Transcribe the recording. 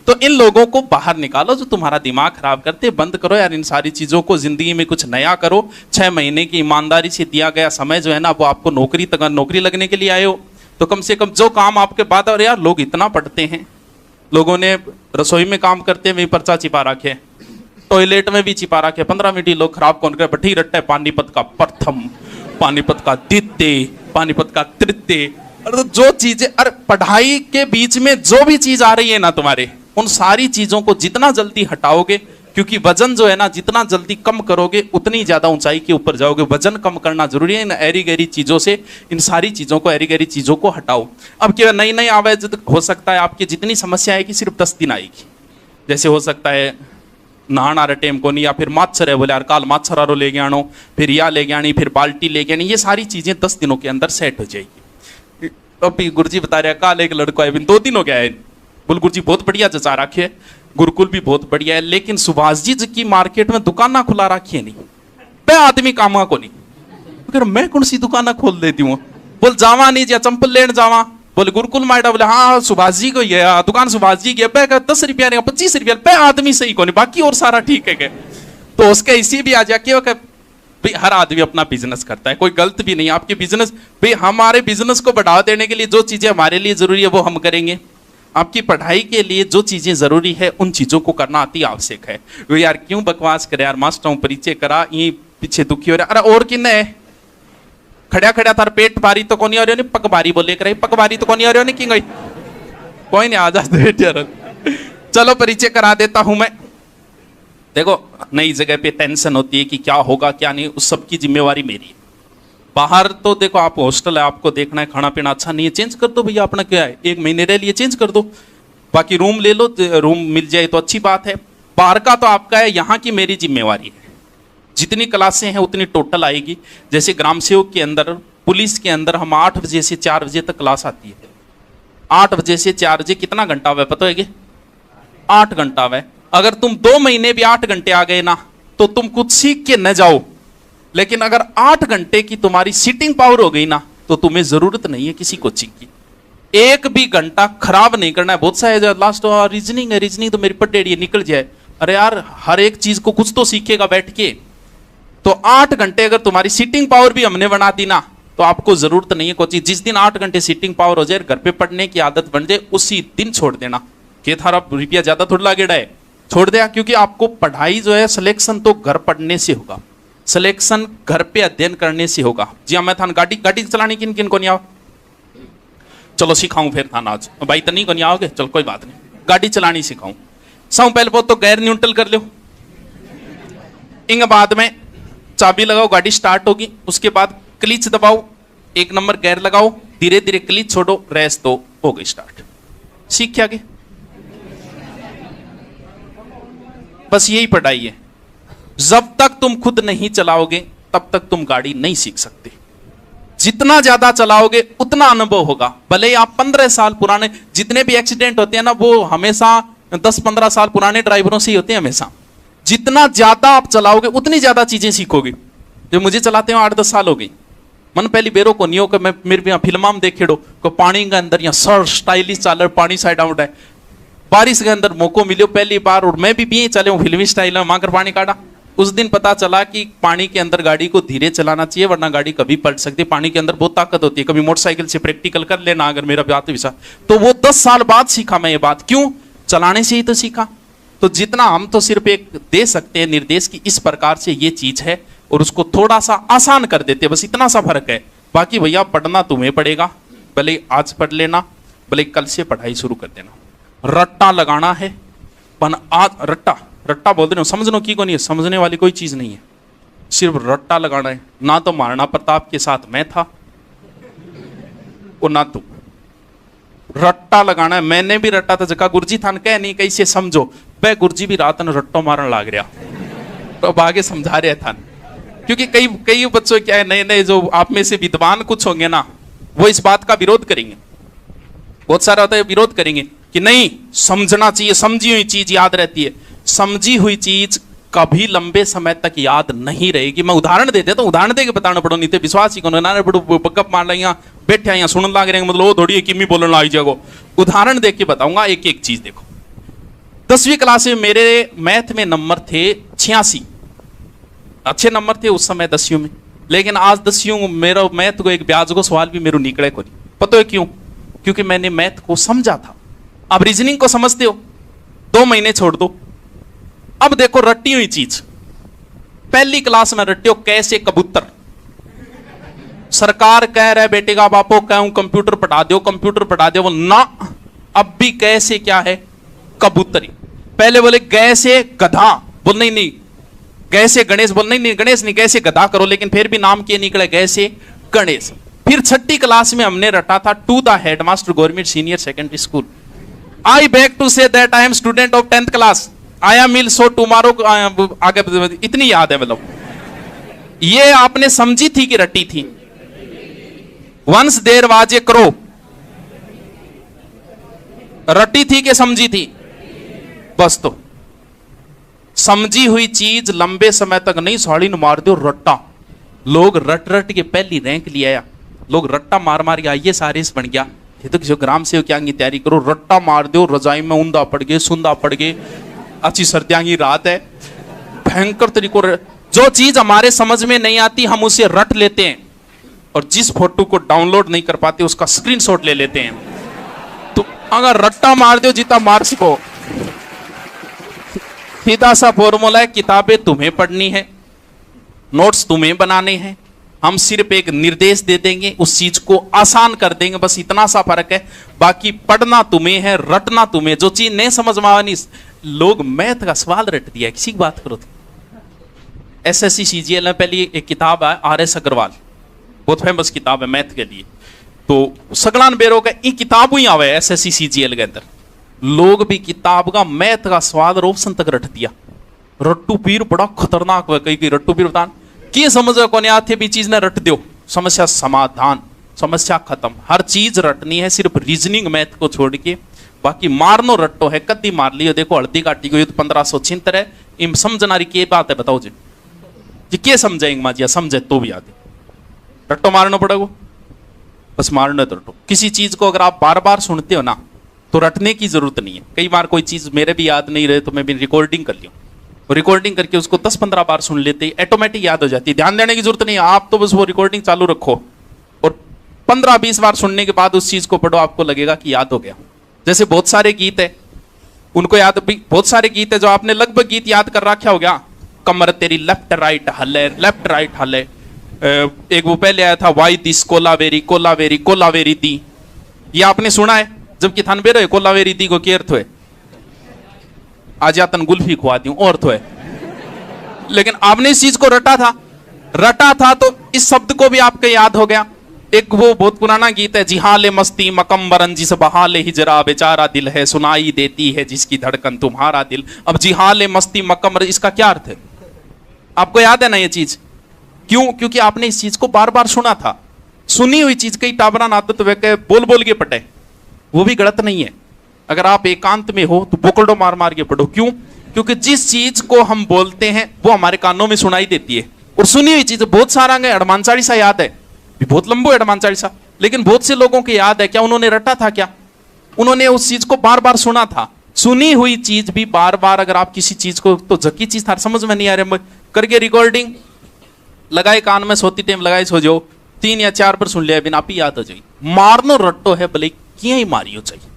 तो इन लोगों को बाहर निकालो जो तुम्हारा दिमाग खराब करते, बंद करो यार इन सारी चीजों को, जिंदगी में कुछ नया करो। 6 महीने की ईमानदारी से दिया गया समय जो है ना, वो आपको नौकरी लगने के लिए आए हो, तो कम से कम जो काम आपके बाद। और यार लोग इतना पढ़ते हैं, लोगों ने रसोई में काम करते हुए पर्चा छिपा रखे, टॉयलेट में भी छिपा रखे, 15 मिनट लोग खराब कौन करे, बठी रट्टा है पानीपत का प्रथम, पानीपत का द्वितीय, पानीपत का तृतीय। अरे जो चीजें, अरे पढ़ाई के बीच में जो भी चीज आ रही है ना तुम्हारे, उन सारी चीजों को जितना जल्दी हटाओगे, क्योंकि वजन जो है ना जितना जल्दी कम करोगे उतनी ज्यादा ऊंचाई के ऊपर जाओगे। वजन कम करना जरूरी है। इन एरी गहरी चीजों से, इन सारी चीजों को, एरी गहरी चीजों को हटाओ। अब क्या नई नई आवाज हो सकता है आपकी जितनी समस्या आएगी सिर्फ 10 दिन आएगी। जैसे हो सकता है नहाना आ रहे टेम को नहीं, या फिर माच्छर है, बोले यार काल माच्छर आरो ले गया, फिर या ले गया, फिर बाल्टी ले गया, ये सारी चीजें 10 दिनों के अंदर सेट हो जाएगी। अभी गुरुजी बता रहे काल एक लड़का है, 2 दिन हो गया है, बोल गुरुजी बहुत बढ़िया जचा रखे है, गुरुकुल भी बहुत बढ़िया है, लेकिन सुभाष जी की मार्केट में दुकाना खुला रखी है नहीं, पे आदमी कामा को नहीं। तो मैं कौन सी दुकाना खोल देती हूँ, बोल जावा नहीं जा चंपल लेन जावा, बोले गुरुकुल माइडा, बोले हाँ सुभाष जी को ये दुकान सुभाष जी की, पे 10 रुपया 25 रुपया, पे आदमी सही को नहीं, बाकी और सारा ठीक है। तो उसके इसी भी आ जाके भाई हर आदमी अपना बिजनेस करता है, कोई गलत भी नहीं। आपके बिजनेस, भाई हमारे बिजनेस को बढ़ावा देने के लिए जो चीजें हमारे लिए जरूरी है वो हम करेंगे। आपकी पढ़ाई के लिए जो चीजें जरूरी है उन चीजों को करना अति आवश्यक है। वो यार क्यों बकवास करे यार, मास्टरों परिचय करा, ये पीछे दुखी हो रहा, अरे और किन्ने है खड़ा खड़ा थार पेट भारी तो कौन आ रही, पग भारी बोले कर, पग भारी तो कौन आ रही की गई, कोई नहीं आ जाते। चलो परिचय करा देता हूं मैं। देखो नई जगह पे टेंशन होती है कि क्या होगा क्या नहीं, उस सब की जिम्मेवारी मेरी है। बाहर तो देखो आप हॉस्टल है, आपको देखना है खाना पीना अच्छा नहीं है, चेंज कर दो भैया, अपना क्या है 1 महीने रह लिए चेंज कर दो, बाकी रूम ले लो, रूम मिल जाए तो अच्छी बात है। बाहर का तो आपका है, यहाँ की मेरी जिम्मेवारी है। जितनी क्लासें हैं उतनी टोटल आएगी। जैसे ग्राम सेवक के अंदर, पुलिस के अंदर हम 8 बजे से 4 बजे तक क्लास आती है। 8 बजे से 4 बजे कितना घंटा हुआ पता है? 8 घंटा हुआ। अगर तुम 2 महीने भी 8 घंटे आ गए ना तो तुम कुछ सीख के न जाओ, लेकिन अगर 8 घंटे की तुम्हारी सीटिंग पावर हो गई ना तो तुम्हें जरूरत नहीं है किसी कोचिंग की। 1 भी घंटा खराब नहीं करना है। बहुत सा है लास्ट रीजनिंग है, रीजनिंग तो मेरी पटेड़ी है निकल जाए, अरे यार हर एक चीज को कुछ तो सीखेगा बैठ के। तो 8 घंटे अगर तुम्हारी सीटिंग पावर भी हमने बना दी ना तो आपको जरूरत नहीं है कोचिंग। जिस दिन 8 घंटे सीटिंग पावर हो जाए, घर पे पढ़ने की आदत बन जाए, उसी दिन छोड़ देना। कि थारा रुपया ज्यादा थोड़ा लागेड़ा है, छोड़ दिया। क्योंकि आपको पढ़ाई जो है, सिलेक्शन तो घर पढ़ने से होगा, सिलेक्शन घर पे अध्ययन करने से होगा। जी हाँ, मैं था गाड़ी चलाने किन किन को नहीं आओ, चलो सिखाऊं फिर था आज भाई, तो नहीं को नहीं आओगे, चलो कोई बात नहीं, गाड़ी चलानी सिखाऊं। सब पहले बहुत तो गैर न्यूट्रल कर लो, इंग बाद में चाबी लगाओ, गाड़ी स्टार्ट होगी। उसके बाद क्लिच दबाओ, 1 नंबर गैर लगाओ, धीरे धीरे क्लिच छोड़ो, रेस तो हो गई स्टार्ट। सीख क्या गए? बस यही पढ़ाई है। जब तक तुम खुद नहीं चलाओगे तब तक तुम गाड़ी नहीं सीख सकते। जितना ज्यादा चलाओगे उतना अनुभव होगा। भले ही आप 15 साल पुराने, जितने भी एक्सीडेंट होते हैं ना वो हमेशा 10-15 साल पुराने ड्राइवरों से ही होते हैं हमेशा। जितना ज्यादा आप चलाओगे उतनी ज्यादा चीजें सीखोगे। जो मुझे चलाते हैं 8-10 साल हो गई, मन पहली बेरो को नहीं हो कि मैं मेरे फिल्म में देखेड़ो को पानी के अंदर यहाँ सर स्टाइलिश चालर पानी साइड आउट है, बारिश के अंदर मौको मिलो पहली बार, और मैं भी चले हूँ फिल्मी स्टाइल में मांकर पानी काटा। उस दिन पता चला कि पानी के अंदर गाड़ी को धीरे चलाना चाहिए, वरना गाड़ी कभी पलट सकती है। पानी के अंदर बहुत ताकत होती है। कभी मोटरसाइकिल से प्रैक्टिकल कर लेना अगर मेरा बात विषय। तो वो 10 साल बाद सीखा मैं ये बात। क्यों? चलाने से ही तो सीखा। तो जितना हम तो सिर्फ एक दे सकते हैं निर्देश की इस प्रकार से ये चीज है, और उसको थोड़ा सा आसान कर देते हैं, बस इतना सा फर्क है। बाकी भैया पढ़ना तुम्हें पड़ेगा, भले आज पढ़ लेना, भले कल से पढ़ाई शुरू कर देना। रट्टा लगाना है, पर आज रट्टा बोल रहे हो, समझने की को नहीं है, समझने वाली कोई चीज नहीं है, सिर्फ रट्टा लगाना है। ना तो महाराणा प्रताप के साथ मैं था और ना तुम। रट्टा लगाना है। मैंने भी रट्टा था, जगह गुरुजी थान कह नहीं कैसे समझो, वह गुरुजी भी रात में रट्टो मारन लाग रहा, तो अब आगे समझा रहे था। क्योंकि कई बच्चों क्या है, नए नए जो आप में से विद्वान कुछ होंगे ना, वो इस बात का विरोध करेंगे। बहुत सारा होता है विरोध करेंगे कि नहीं समझना चाहिए, समझी हुई चीज याद रहती है। समझी हुई चीज कभी लंबे समय तक याद नहीं रहेगी। मैं उदाहरण देते तो उदाहरण दे के बताना पड़ो, नहीं तो विश्वास ही करो ना बकअप मार लिया बैठे यहाँ सुनने लग रहे मतलब वो थोड़ी किमी बोलने लग जाएगो। उदाहरण दे के बताऊंगा एक एक चीज। देखो 10वीं क्लास में मेरे मैथ में नंबर थे 86, अच्छे नंबर थे उस समय 10वीं में। लेकिन आज 10वीं में मेरा मैथ को एक ब्याज को सवाल भी मेरे निकले को नहीं। पता है क्यों? क्योंकि मैंने मैथ को समझा था। अब रीजनिंग को समझते हो, 2 महीने छोड़ दो। अब देखो रट्टी हुई चीज, पहली क्लास में रट्टी हो कैसे कबूतर। सरकार कह रहा है बेटे का बापो कहूं कंप्यूटर पढ़ा दो, कंप्यूटर पढ़ा दो, वो ना, अब भी कैसे क्या है कबूतरी। पहले बोले कैसे गधा, बोल नहीं कैसे गणेश, बोल नहीं गणेश नहीं कैसे गधा करो, लेकिन फिर भी नाम के निकले कैसे गणेश। फिर 6ठी क्लास में हमने रटा था to the headmaster government senior secondary school. I beg to say that I am student of 10th class, I am will so tomorrow, आगे इतनी याद है। मतलब ये आपने समझी थी कि रटी थी? Once there was a crow, रटी थी कि समझी थी? बस तो समझी हुई चीज लंबे समय तक नहीं साड़ी न मार दो रट्टा। लोग रट रट के पहली रैंक ले आया, लोग रट्टा मार मार के आइए सारे बन गया। ये तो किसी ग्राम सेवक की तैयारी करो, रट्टा मार दो, रजाई में ऊंधा पड़ गए, सुंदा पड़ गए, अच्छी सर्दियां की रात है, भयंकर तरीकों। जो चीज हमारे समझ में नहीं आती हम उसे रट लेते हैं, और जिस फोटो को डाउनलोड नहीं कर पाते उसका स्क्रीनशॉट ले लेते हैं। तो अगर रट्टा मार दो जितना मार सको। सीधा सा फॉर्मूला है, किताबें तुम्हें पढ़नी है, नोट्स तुम्हें बनाने हैं, हम सिर्फ एक निर्देश दे देंगे, उस चीज को आसान कर देंगे, बस इतना सा फर्क है। बाकी पढ़ना तुम्हें है, रटना तुम्हें। जो चीज नहीं समझ में आनी, लोग मैथ का सवाल रट दिया, किसी की बात करो। एसएससी सीजीएल में पहली एक किताब है RS अग्रवाल, बहुत फेमस किताब है मैथ के लिए। तो सगलान बेरो का ये किताब ही आवे एसएससी सीजीएल के अंदर। लोग भी किताब का मैथ का स्वाद ऑप्शन तक रट दिया। रट्टू पीर बड़ा खतरनाक है, कई रट्टू पीर बतान की समझ कोने आते भी चीज ने रट दो, समस्या समाधान, समस्या खत्म। हर चीज रटनी है, सिर्फ रीजनिंग मैथ को छोड़ के। बाकी मारनो रट्टो है, कद्दी मार लियो। देखो हल्दी काटी को 1576 है, इम समझनारी के बात है, बताओ जी क्या समझेंगे माजिया, समझे तो भी आते रट्टो मारना पड़ेगा, बस मारना तो रट्टो। किसी चीज को अगर आप बार बार सुनते हो ना तो रटने की जरूरत नहीं है। कई बार कोई चीज मेरे भी याद नहीं रहे तो मैं भी रिकॉर्डिंग कर लिया, रिकॉर्डिंग करके उसको 10-15 बार सुन लेते, ऑटोमेटिक याद हो जाती है। ध्यान देने की जरूरत नहीं है, आप तो बस वो रिकॉर्डिंग चालू रखो और 15-20 बार सुनने के बाद उस चीज को पढ़ो, आपको लगेगा कि याद हो गया। जैसे बहुत सारे गीत है, उनको याद भी, बहुत सारे गीत है जो आपने लगभग गीत याद कर रखा हो गया। कमर तेरी लेफ्ट राइट हले, लेफ्ट राइट हले। एक वो पहले आया था, वाई दिस कोलावेरी कोलावेरी कोलावेरी दी, ये आपने सुना है? जबकि थान बेरो है कोलावेरी दी को क्या अर्थ है? आज यातन गुल्फी खुआ दी और तो है। लेकिन आपने इस चीज को रटा था तो इस शब्द को भी आपके याद हो गया। एक वो बहुत पुराना गीत है, जिहाले मस्ती मकम्बरन जिस बहाले हिजरा बेचारा दिल है, सुनाई देती है जिसकी धड़कन तुम्हारा दिल। अब जिहाले मस्ती मकम्बर, इसका क्या अर्थ है? आपको याद है ना ये चीज? क्यों? क्योंकि आपने इस चीज को बार बार सुना था। सुनी हुई चीज कई टाबरा आदत वे बोल बोल के पटे, वो भी गलत नहीं है। अगर आप एकांत में हो तो बोकड़ो मार मार के पढ़ो। क्यों? क्योंकि जिस चीज को हम बोलते हैं वो हमारे कानों में सुनाई देती है। और सुनी हुई चीज बहुत सारा हनुमान चालीसा याद है, बहुत लंबो है हनुमान चालीसा, लेकिन बहुत से लोगों को याद है क्या? उन्होंने रटा था क्या? उन्होंने उस चीज को बार बार सुना था। सुनी हुई चीज भी बार बार, अगर आप किसी चीज को, तो जकी चीज था समझ में नहीं आ रहा करके रिकॉर्डिंग लगाए कान में, सोती टाइम लगाए सो जाओ, 3 या 4 पर सुन लिया बिना आप ही याद हो जाए। मारनो रट्टो है भले क्यों ही मारियो चाहिए।